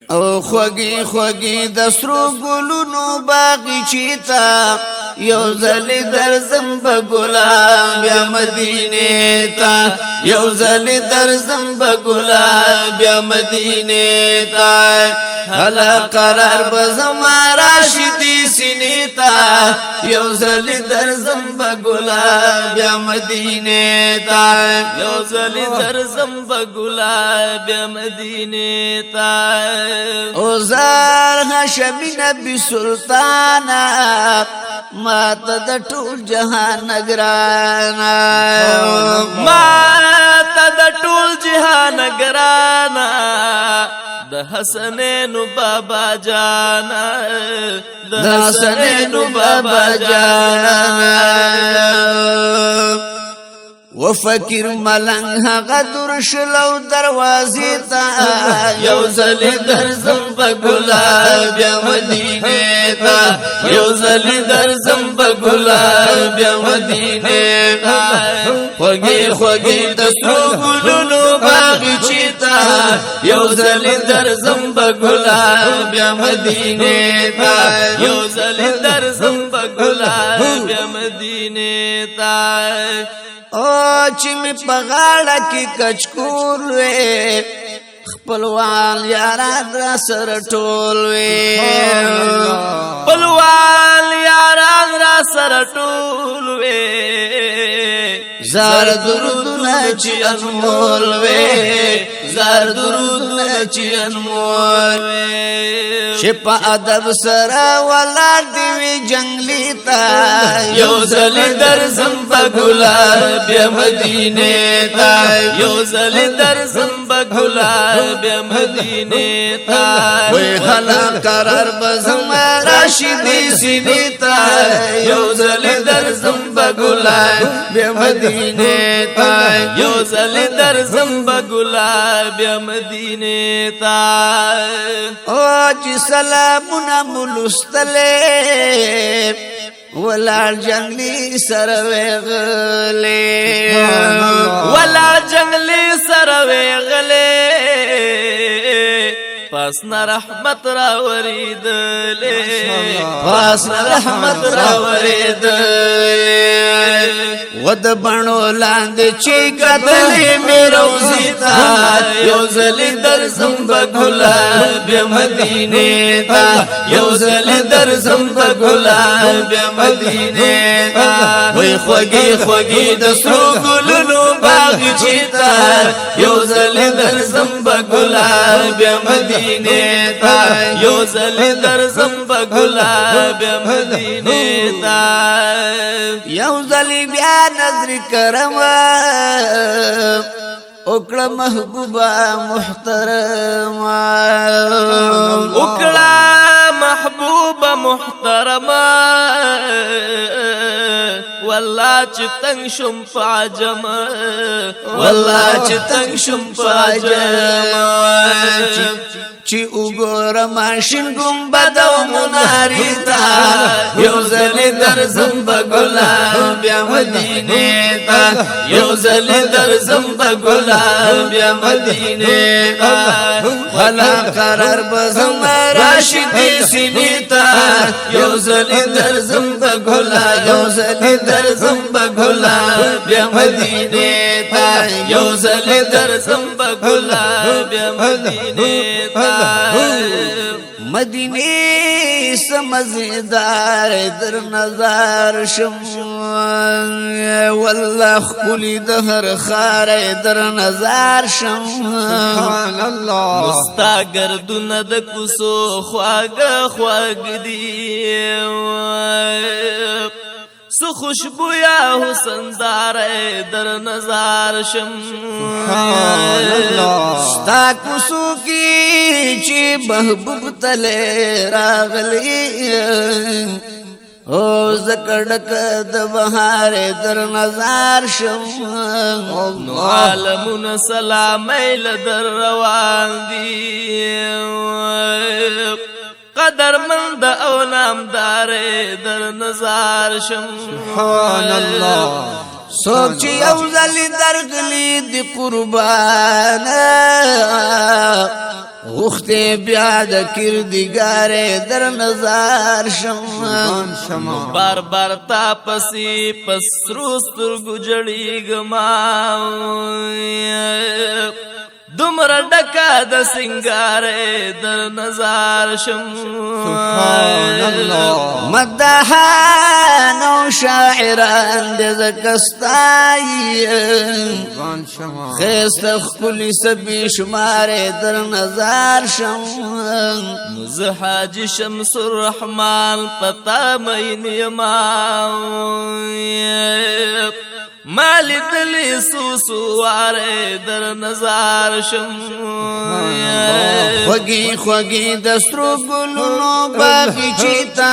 او خوږی خوږی د سرو ګلونو باغچې ته یو ځل درځم په ګلاب یا مدینه ته یو ځل درځم په ګلاب یا مدینه ته هلا قرار بزما راشدی سینې ته یو ځل درځم په ګلاب یا مدینه ته یو ځل درځم په ګلاب یا مدینه ته او زار هاشمی نبی سلطانا ما ته د ټول جهان نگرانا ما ته د ټول جهان نگرانا د حسنین بابا جانا د حسنین بابا جانا و فکر ملنګ هغه درشلو دروازې ته یو ځل درځم په ګلاب یا مدینه ته یو ځل درځم په ګلاب یا مدینه ته خوږی خوږی د سرو ګلونو باغچې ته یو ځل درځم په ګلاب یا مدینه ته یو ځل درځم په ګلاب یا مدینه ته او چې می په غاړه کې کچکول وې خپلوان یاران را سره ټول وې خپلوان یاران را سره ټول وې زار درودونه چې انمول وې زار درودونه چې انمول وې چې په ادب سره ولاړ دی وی جنگلی تا یو ځل درځم په ګلاب یا مدینه ته یو ځل درځم په ګلاب یا مدینه ته وې هلا قرار بزم راشدی سینې ته یو ځل درځم په ګلاب یا مدینه ته یو ځل درځم په ګلاب یا مدینه ته او چې سلامونه ملستلې ولار جنگلی سره وغلې ولا جنگلی سره وغلې پاسنا رحمت را وریدلې پاسنا رحمت را وریدلې ود بڼو لاندې چې کتلې مې روزي تا یو ځل درځم په ګلاب یا مدینه ته یو ځل درځم په ګلاب یا مدینه ته وای خوږی خوږی د سرو ګلونو باغچې ته یو ځل درځم په ګلاب یا مدینه ته یو ځل درځم په ګلاب یا مدینه ته یو ځل بیا نظر کرم وکړه محبوبا محترما وکړه محبوبا محترما والله چې تنگ شم فاجم والله چې تنگ شم فاجم چې وګوره ماشین ګمبد او منارې ته یو ځل درځم په ګلاب یا مدینه ته یو ځل درځم په ګلاب یا مدینه ته هلا قرار بزم راشدی سینې ته یو ځل درځم په ګلاب یو ځل درځم په ګلاب یا مدینه ته یو ځل درځم په ګلاب یا مدینه ته مدینه سمزدار در نظر شم والله خلی د هر خار در نظر شم سبحان الله مستا گردونه د کوسو خواږه خواږ دی سو خوشبو یا حسن دار در نظر شم سبحان الله ستا کوسو کی چې محبوب تله راغلی او زکړک د بهار در نظر شم نو عالمون سلام ایل در روان دی قدر مند او نامدار در نظر شم سبحان الله سوک چی یو ځلی درغلی دی قربان غوخته بیا د کردګار در نظر شم بار بار تا پسی پسرو سترګو جړېږما دومره ډکه د سنگارې در نظر شم مدحان او شاعران دې زکستای خیست خپلی سبی شمارې در نظر شم زه حاجی شمس الرحمن پتا مین یما مالی دلی سوسواره در نظر شم خوگی خوگی دسترو گلونو باقی چیتا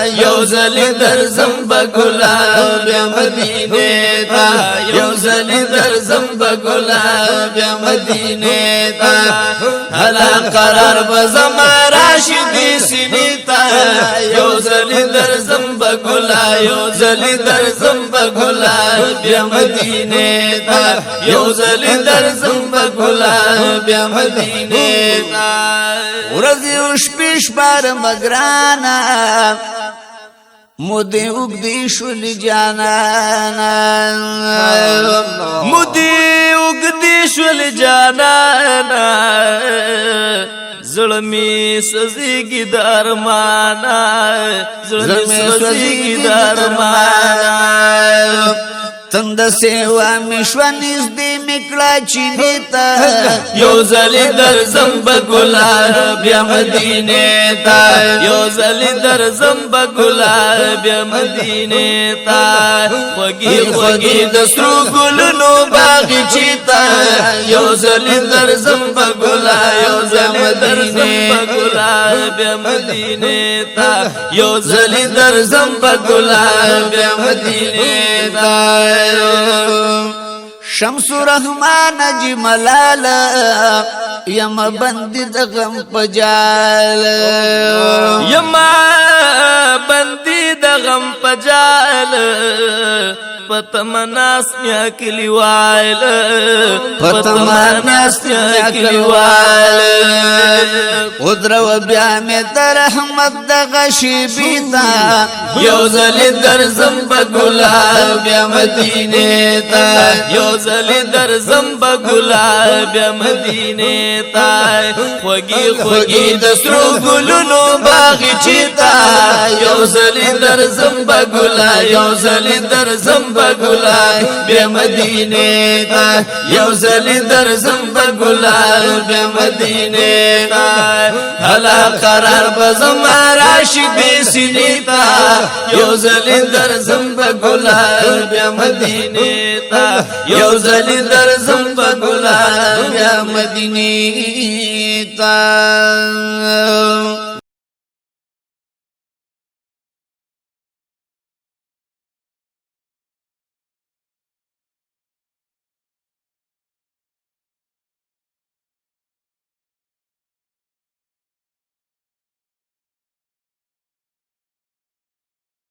یو زلی در زنب گلاب یا مدینه تا یو زلی در زنب گلاب یا مدینه تا حالا قرار بزم راشدی سینیتا یو زلی در زنب گلاب یو زلی در زنب گلاب یا مدینه تا یو زلی در زنب گلاب یا مدینه تا ورځي او شپې شپار مګرانا مودې وګدي شول جانانا مودې وګدي شول جانانا زلمی سوزیگی درمانا زلمی سوزیگی درمانا تند سیوا مشوانیز دی مکڑا چینی تا یو زلی در زنب گلاب یا مدینه تا یو زلی در زنب گلاب یا مدینه تا خوگی خوگی دسرو گلنو باغی چیتا یو زلی در زنب گلاب یو زلی در زنب گلاب یا مدینه تا یو زلی در زنب گلاب یا مدینه تا شمس رحمان جملال یم بندی دغم پجال یم بندی دغم پجال پتمناس میا کلیوال پتمناس میا کلیوال ودرو بیا می در رحمت دغشی بیتا یو زلی در زنب گلاب یا مدینه تا یو زلی در زنب گلاب یا مدینه تا خوگی خوگی دسرو گلونو باغی چیتا یو زلی در زنب گلاب یو زلی در زنب گلاب یا مدینه تا یو زلی در زنب گلاب یا مدینه تا حالا قرار بزم راشدی سینیتا یو زلی در زنب گلاب یا مدینه تا یو زلی در زنب گلاب یا مدینه تا